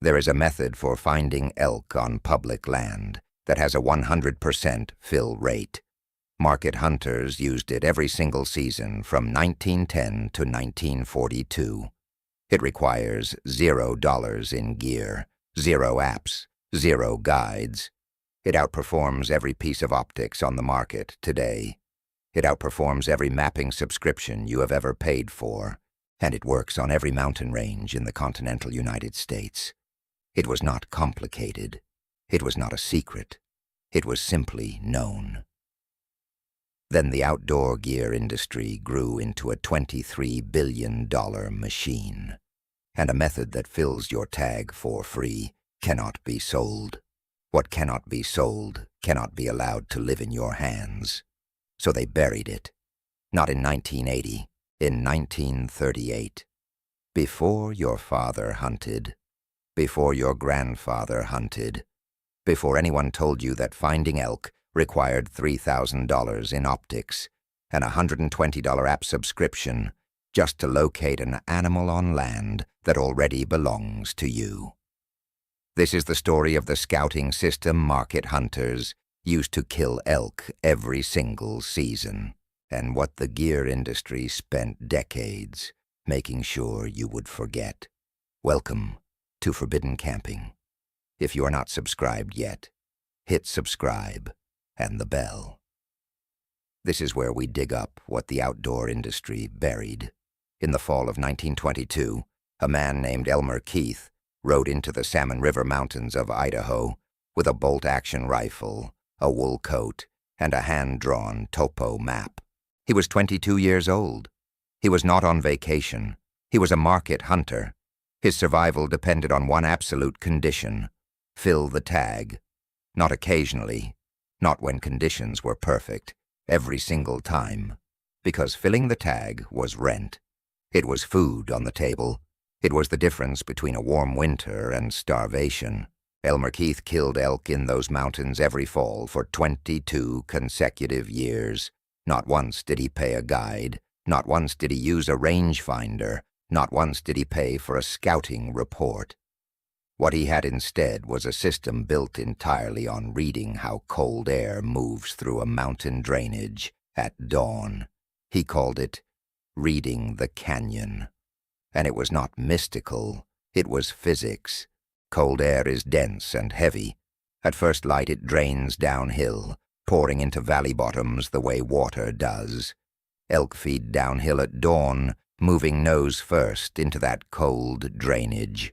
There is a method for finding elk on public land that has a 100% fill rate. Market hunters used it every single season from 1910 to 1942. It requires $0 in gear, 0 apps, 0 guides. It outperforms every piece of optics on the market today. It outperforms every mapping subscription you have ever paid for, and it works on every mountain range in the continental United States. It was not complicated. It was not a secret. It was simply known. Then the outdoor gear industry grew into a $23 billion machine, and a method that fills your tag for free cannot be sold. What cannot be sold cannot be allowed to live in your hands. So they buried it. Not in 1980, in 1938. Before your father hunted, before your grandfather hunted, before anyone told you that finding elk required $3,000 in optics and a $120 app subscription just to locate an animal on land that already belongs to you. This is the story of the scouting system market hunters used to kill elk every single season, and what the gear industry spent decades making sure you would forget. Welcome to Forbidden Camping. If you are not subscribed yet, hit subscribe and the bell. This is where we dig up what the outdoor industry buried. In the fall of 1922, a man named Elmer Keith rode into the Salmon River Mountains of Idaho with a bolt-action rifle, a wool coat, and a hand-drawn topo map. He was 22 years old. He was not on vacation. He was a market hunter. His survival depended on one absolute condition: fill the tag. Not occasionally, not when conditions were perfect, every single time. Because filling the tag was rent. It was food on the table. It was the difference between a warm winter and starvation. Elmer Keith killed elk in those mountains every fall for 22 consecutive years. Not once did he pay a guide. Not once did he use a rangefinder. Not once did he pay for a scouting report. What he had instead was a system built entirely on reading how cold air moves through a mountain drainage at dawn. He called it reading the canyon. And it was not mystical, it was physics. Cold air is dense and heavy. At first light it drains downhill, pouring into valley bottoms the way water does. Elk feed downhill at dawn, moving nose first into that cold drainage.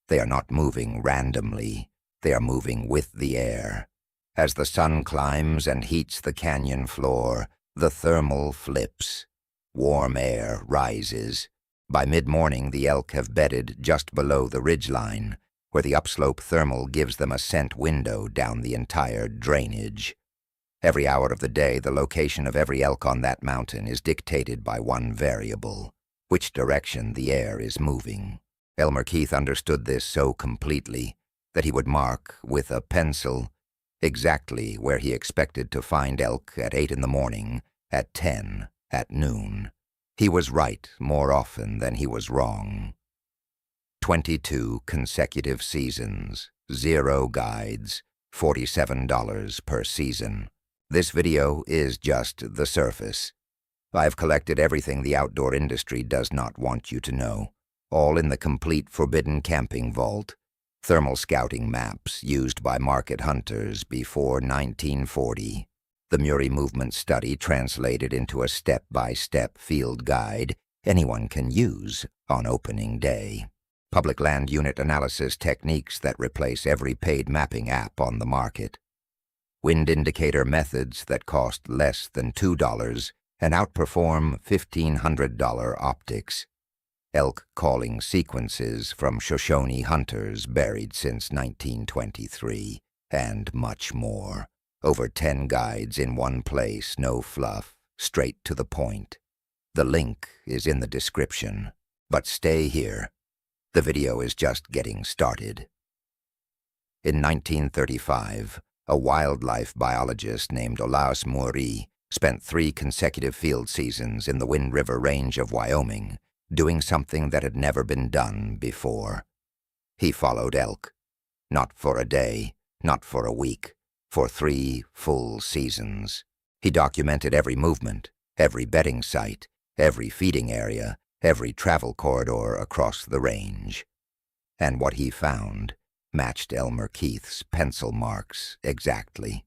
They are not moving randomly, they are moving with the air. As the sun climbs and heats the canyon floor, the thermal flips. Warm air rises. By mid-morning the elk have bedded just below the ridgeline, where the upslope thermal gives them a scent window down the entire drainage. Every hour of the day, the location of every elk on that mountain is dictated by one variable: which direction the air is moving. Elmer Keith understood this so completely that he would mark with a pencil exactly where he expected to find elk at 8 in the morning, at 10, at noon. He was right more often than he was wrong. 22 consecutive seasons, 0 guides, $47 per season. This video is just the surface. I've collected everything the outdoor industry does not want you to know, all in the complete Forbidden Camping vault. Thermal scouting maps used by market hunters before 1940. The Murie movement study translated into a step-by-step field guide anyone can use on opening day. Public land unit analysis techniques that replace every paid mapping app on the market. Wind indicator methods that cost less than $2 and outperform $1,500 optics. Elk calling sequences from Shoshone hunters buried since 1923, and much more. Over 10 guides in one place, no fluff, straight to the point. The link is in the description, but stay here. The video is just getting started. In 1935, a wildlife biologist named Olaus Murie spent 3 consecutive field seasons in the Wind River Range of Wyoming, doing something that had never been done before. He followed elk. Not for a day, not for a week, for 3 full seasons. He documented every movement, every bedding site, every feeding area, every travel corridor across the range. And what he found matched Elmer Keith's pencil marks exactly.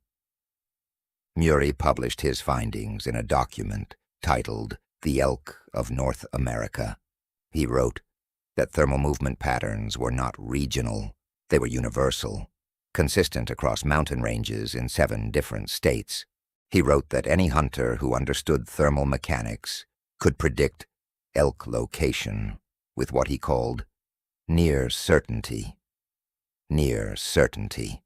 Murie published his findings in a document titled The Elk of North America. He wrote that thermal movement patterns were not regional, they were universal, consistent across mountain ranges in 7 different states. He wrote that any hunter who understood thermal mechanics could predict elk location with what he called near certainty. Near certainty.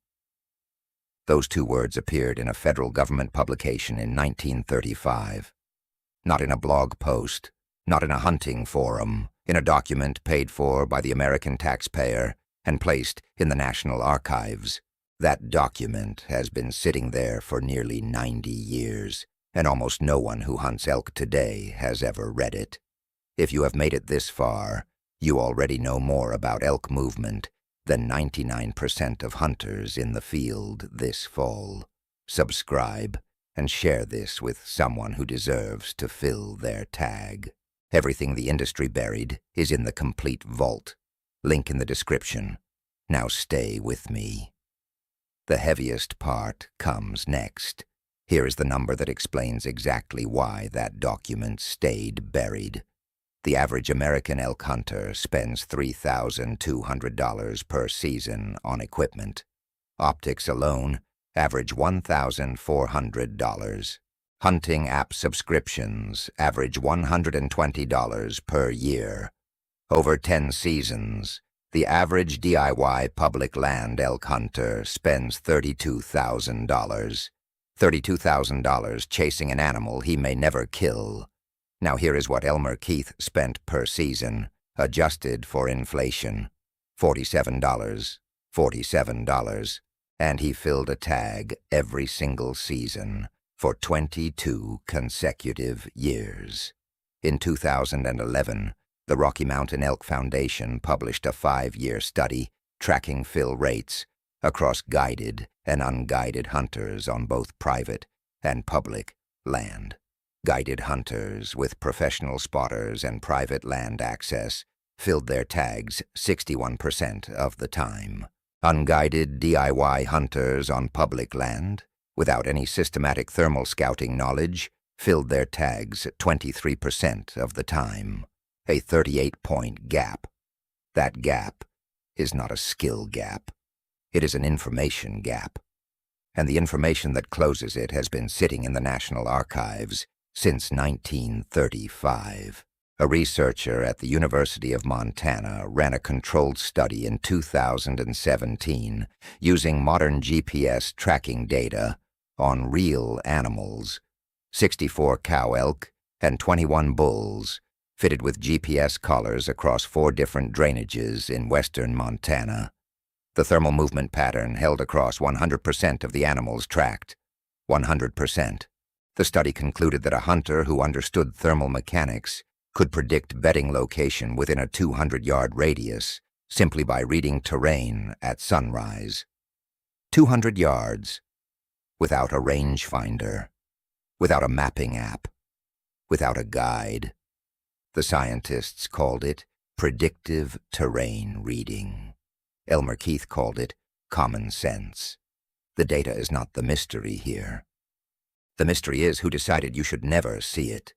Those 2 words appeared in a federal government publication in 1935. Not in a blog post, not in a hunting forum, in a document paid for by the American taxpayer and placed in the National Archives. That document has been sitting there for nearly 90 years, and almost no one who hunts elk today has ever read it. If you have made it this far, you already know more about elk movement than 99% of hunters in the field this fall. Subscribe and share this with someone who deserves to fill their tag. Everything the industry buried is in the complete vault. Link in the description. Now stay with me. The heaviest part comes next. Here is the number that explains exactly why that document stayed buried. The average American elk hunter spends $3,200 per season on equipment. Optics alone average $1,400. Hunting app subscriptions average $120 per year. Over 10 seasons, the average DIY public land elk hunter spends $32,000. $32,000 chasing an animal he may never kill. Now here is what Elmer Keith spent per season, adjusted for inflation. $47. $47. And he filled a tag every single season for 22 consecutive years. In 2011, the Rocky Mountain Elk Foundation published a 5-year study tracking fill rates across guided and unguided hunters on both private and public land. Guided hunters with professional spotters and private land access filled their tags 61% of the time. Unguided DIY hunters on public land, without any systematic thermal scouting knowledge, filled their tags 23% of the time. A 38-point gap. That gap is not a skill gap. It is an information gap. And the information that closes it has been sitting in the National Archives since 1935. A researcher at the University of Montana ran a controlled study in 2017 using modern GPS tracking data on real animals, 64 cow elk and 21 bulls, fitted with GPS collars across 4 different drainages in western Montana. The thermal movement pattern held across 100% of the animals tracked. 100%. The study concluded that a hunter who understood thermal mechanics could predict bedding location within a 200-yard radius simply by reading terrain at sunrise. 200 yards, without a rangefinder, without a mapping app, without a guide. The scientists called it predictive terrain reading. Elmer Keith called it common sense. The data is not the mystery here. The mystery is who decided you should never see it,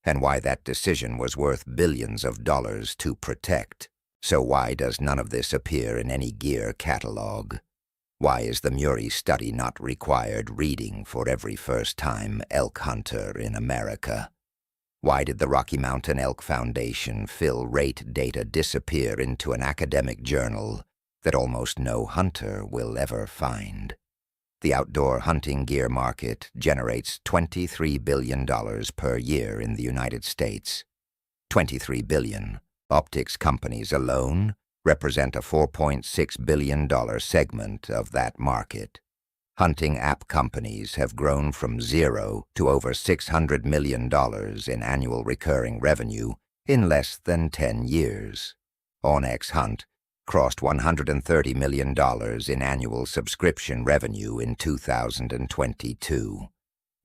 and why that decision was worth billions of dollars to protect. So why does none of this appear in any gear catalog? Why is the Murie study not required reading for every first-time elk hunter in America? Why did the Rocky Mountain Elk Foundation fill rate data disappear into an academic journal that almost no hunter will ever find? The outdoor hunting gear market generates $23 billion per year in the United States. $23 billion. Optics companies alone represent a $4.6 billion segment of that market. Hunting app companies have grown from 0 to over $600 million in annual recurring revenue in less than 10 years. OnX Hunt crossed $130 million in annual subscription revenue in 2022.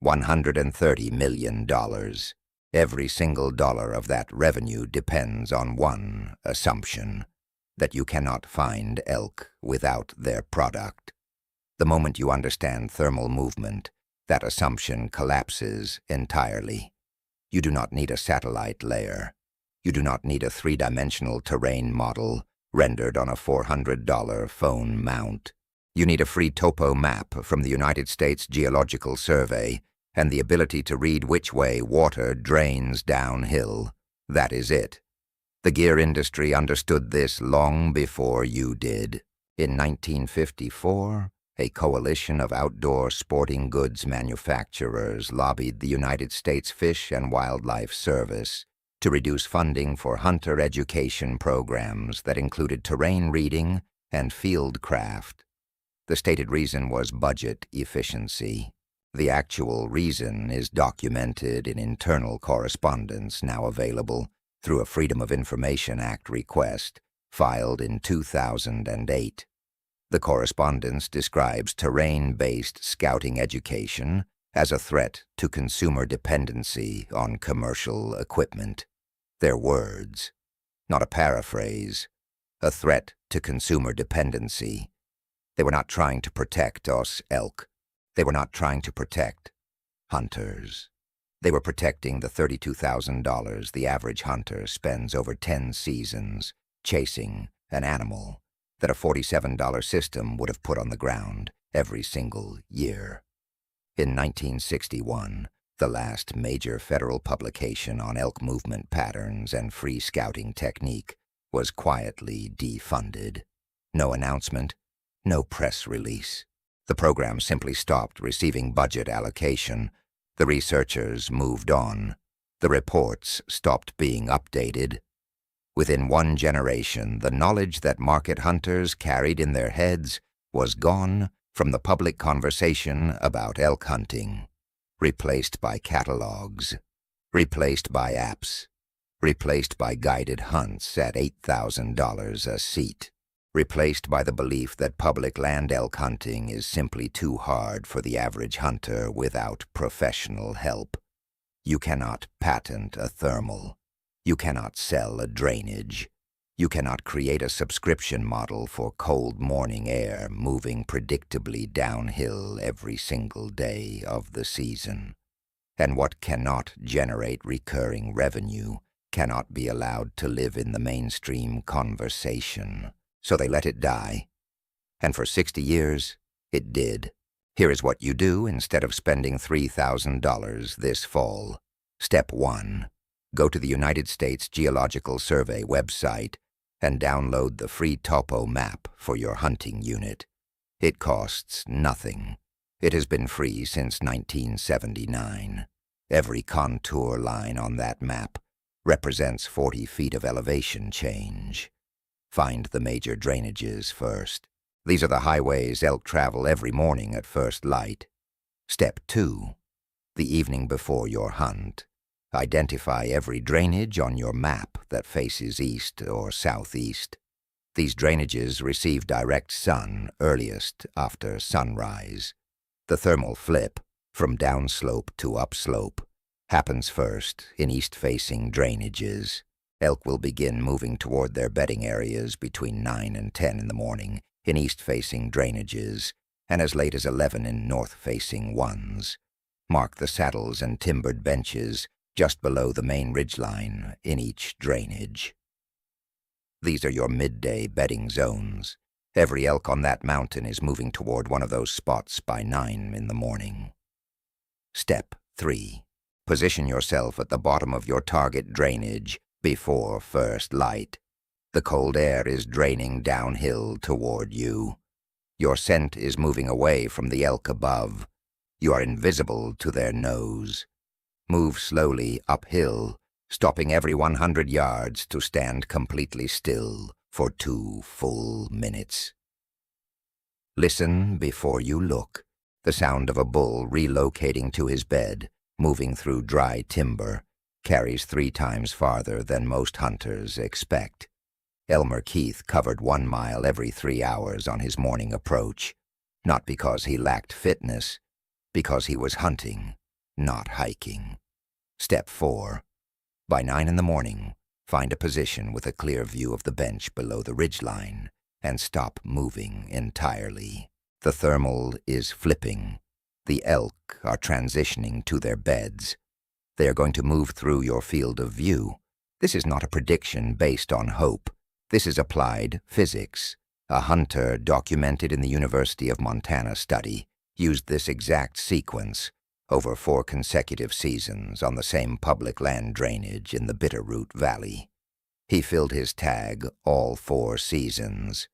$130 million. Every single dollar of that revenue depends on one assumption: that you cannot find elk without their product. The moment you understand thermal movement, that assumption collapses entirely. You do not need a satellite layer. You do not need a three-dimensional terrain model rendered on a $400 phone mount. You need a free topo map from the United States Geological Survey and the ability to read which way water drains downhill. That is it. The gear industry understood this long before you did. In 1954, a coalition of outdoor sporting goods manufacturers lobbied the United States Fish and Wildlife Service to reduce funding for hunter education programs that included terrain reading and fieldcraft. The stated reason was budget efficiency. The actual reason is documented in internal correspondence now available through a Freedom of Information Act request filed in 2008. The correspondence describes terrain-based scouting education as a threat to consumer dependency on commercial equipment. Their words, not a paraphrase, a threat to consumer dependency. They were not trying to protect us elk. They were not trying to protect hunters. They were protecting the $32,000 the average hunter spends over 10 seasons chasing an animal that a $47 system would have put on the ground every single year. In 1961, the last major federal publication on elk movement patterns and free scouting technique was quietly defunded. No announcement, no press release. The program simply stopped receiving budget allocation. The researchers moved on. The reports stopped being updated. Within one generation, the knowledge that market hunters carried in their heads was gone from the public conversation about elk hunting, replaced by catalogs, replaced by apps, replaced by guided hunts at $8,000 a seat, replaced by the belief that public land elk hunting is simply too hard for the average hunter without professional help. You cannot patent a thermal. You cannot sell a drainage. You cannot create a subscription model for cold morning air moving predictably downhill every single day of the season. And what cannot generate recurring revenue cannot be allowed to live in the mainstream conversation. So they let it die. And for 60 years, it did. Here is what you do instead of spending $3,000 this fall. Step 1. Go to the United States Geological Survey website and download the free topo map for your hunting unit. It costs nothing. It has been free since 1979. Every contour line on that map represents 40 feet of elevation change. Find the major drainages first. These are the highways elk travel every morning at first light. Step 2. The evening before your hunt, identify every drainage on your map that faces east or southeast. These drainages receive direct sun earliest after sunrise. The thermal flip, from downslope to upslope, happens first in east-facing drainages. Elk will begin moving toward their bedding areas between 9 and 10 in the morning in east-facing drainages, and as late as 11 in north-facing ones. Mark the saddles and timbered benches just below the main ridgeline in each drainage. These are your midday bedding zones. Every elk on that mountain is moving toward one of those spots by 9 in the morning. Step 3. Position yourself at the bottom of your target drainage before first light. The cold air is draining downhill toward you. Your scent is moving away from the elk above. You are invisible to their nose. Move slowly uphill, stopping every 100 yards to stand completely still for 2 full minutes. Listen before you look. The sound of a bull relocating to his bed, moving through dry timber, carries 3 times farther than most hunters expect. Elmer Keith covered 1 mile every 3 hours on his morning approach, not because he lacked fitness, because he was hunting, not hiking. Step 4. By 9 in the morning, find a position with a clear view of the bench below the ridgeline and stop moving entirely. The thermal is flipping. The elk are transitioning to their beds. They are going to move through your field of view. This is not a prediction based on hope. This is applied physics. A hunter documented in the University of Montana study used this exact sequence over 4 consecutive seasons on the same public land drainage in the Bitterroot Valley. He filled his tag all 4 seasons,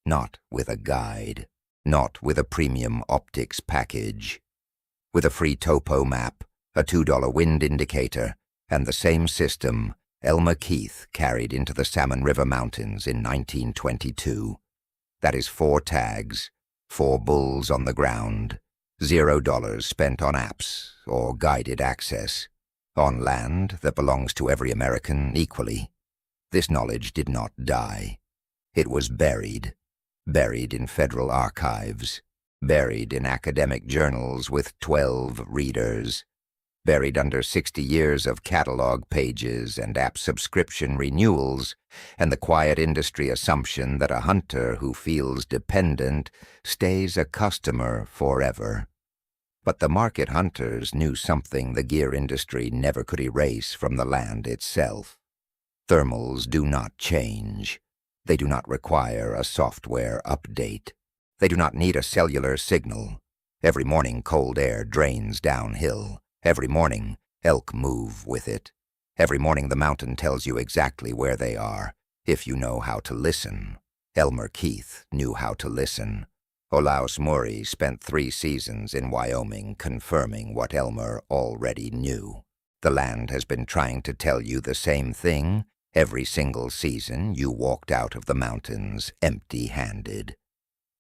not with a guide, not with a premium optics package, with a free topo map, a $2 wind indicator, and the same system Elmer Keith carried into the Salmon River Mountains in 1922. That is 4 tags, 4 bulls on the ground, $0 spent on apps or guided access, on land that belongs to every American equally. This knowledge did not die. It was buried in federal archives, buried in academic journals with 12 readers, buried under 60 years of catalog pages and app subscription renewals, and the quiet industry assumption that a hunter who feels dependent stays a customer forever. But the market hunters knew something the gear industry never could erase from the land itself. Thermals do not change. They do not require a software update. They do not need a cellular signal. Every morning cold air drains downhill. Every morning, elk move with it. Every morning the mountain tells you exactly where they are, if you know how to listen. Elmer Keith knew how to listen. Olaus Murie spent 3 seasons in Wyoming confirming what Elmer already knew. The land has been trying to tell you the same thing every single season you walked out of the mountains empty-handed.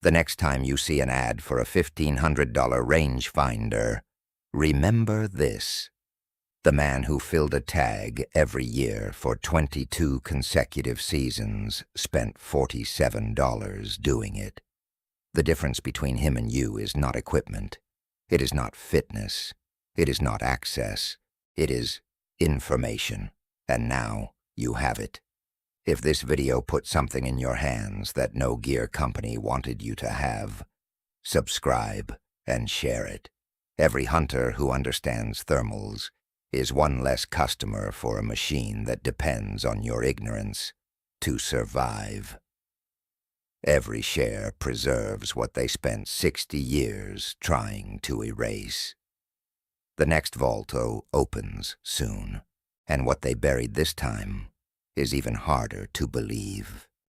The next time you see an ad for a $1,500 rangefinder, remember this. The man who filled a tag every year for 22 consecutive seasons spent $47 doing it. The difference between him and you is not equipment. It is not fitness. It is not access. It is information. And now you have it. If this video put something in your hands that no gear company wanted you to have, subscribe and share it. Every hunter who understands thermals is one less customer for a machine that depends on your ignorance to survive. Every share preserves what they spent 60 years trying to erase. The next vault opens soon, and what they buried this time is even harder to believe.